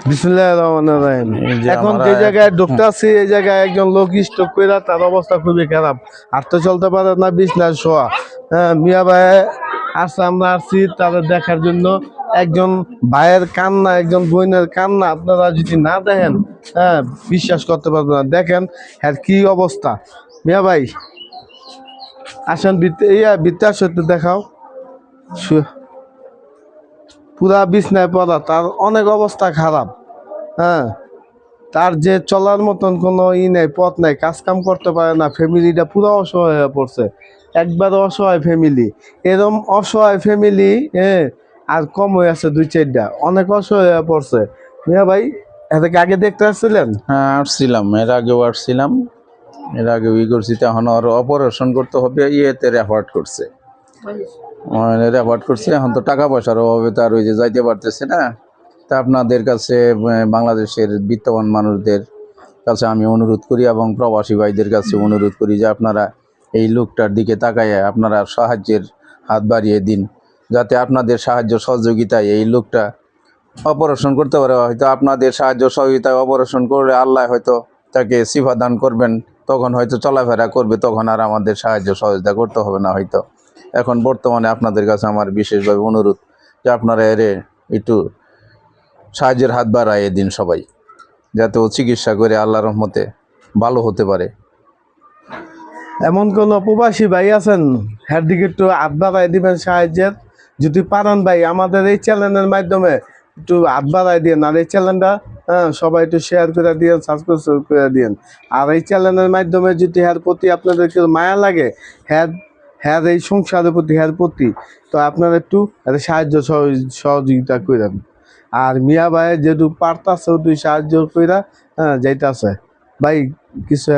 বিসমিল্লাহির রহমানির রহিম। এই যে এখন আমরা যে জায়গায় ঢুকতে আছি এই জায়গায় একজন লোক স্ট্রোক করে তার অবস্থা খুবই খারাপ, হাঁটতে চলতে পারে না, বিছনায় শোয়া। হ্যাঁ, মিয়া ভাই আসছে, আমরা আসছি তাদের দেখার জন্য। একজন ভাইয়ের কান্না, একজন বোনের কান্না আপনারা যদি না দেখেন, হ্যাঁ, বিশ্বাস করতে পারবেন না। দেখেন হ্যাঁ কি অবস্থা। মিয়া ভাই আসেন, বৃত্তে আসো, একটু দেখাও। পুরা বিছনায় পড়া, তার অনেক অবস্থা খারাপ। হ্যাঁ, তার যে চলার মতন কোনো নেই, পথ নাই, কাজ কাম করতে পারে না, ফ্যামিলিটা পুরো অসহায় হয়ে পড়ছে। একবার অসহায় ফ্যামিলি, এরম অসহায় ফ্যামিলি, হ্যাঁ, আর কম হয়ে আছে দুই চারটা, অনেক অসহায় হয়ে পড়ছে। মিয়া ভাই এটাকে আগে দেখতে আসছিলেন? হ্যাঁ আসছিলাম, এর আগেও আসছিলাম, এর আগে করছি। তখন আর অপারেশন করতে হবে, ইয়েতে রেফার করছে, এখন তো টাকা পয়সার অভাবে তার ওই যে যাইতে পারতেছে না। তা আপনাদের কাছে বাংলাদেশের বিত্তবান মানুষদের কাছে আমি অনুরোধ করি এবং প্রবাসী ভাইদের কাছে অনুরোধ করি যে আপনারা এই লোকটার দিকে তাকাইয়া আপনারা সাহায্যের হাত বাড়িয়ে দিন, যাতে আপনাদের সাহায্য সহযোগিতায় এই লোকটা অপারেশন করতে পারে। হয়তো আপনাদের সাহায্য সহযোগিতায় অপারেশন করলে আল্লাহ হয়তো তাকে শিফা দান করবেন, তখন হয়তো চলাফেরা করবে, তখন আর আমাদের সাহায্য সহযোগিতা করতে হবে না হয়তো। এখন বর্তমানে আপনাদের কাছে আমার বিশেষভাবে অনুরোধ যে আপনারা এর একটু সাহায্যের হাত বাড়াইয়ে দিন সবাই, যাতে ও চিকিৎসা করে আল্লাহর রহমতে ভালো হতে পারে। এমন কোন প্রবাসী ভাই আছেন হ্যার দিকে একটু হাত বাড়াই দিবেন সাহায্যের? যদি পারেন ভাই আমাদের এই চ্যানেলের মাধ্যমে একটু হাত বাড়াই দিন, আর এই চ্যানেলটা, হ্যাঁ, সবাই একটু শেয়ার করে দিন, সাবস্ক্রাইব করে দিন। আর এই চ্যানেলের মাধ্যমে যদি হ্যার প্রতি আপনাদের একটু মায়া লাগে, হ্যার হ্যার এই সংসারের প্রতি, হ্যার প্রতি, তো আপনারা একটু সাহায্য সহযোগিতা করেন। আর মিয়া ভাই যেহেতু পারতাছে তুই সাহায্য কইরা, হ্যাঁ, যাইতাছে। ভাই কিছু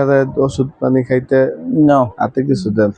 ওষুধ পানি খাইতে, নাও হাতে কিছু দেন।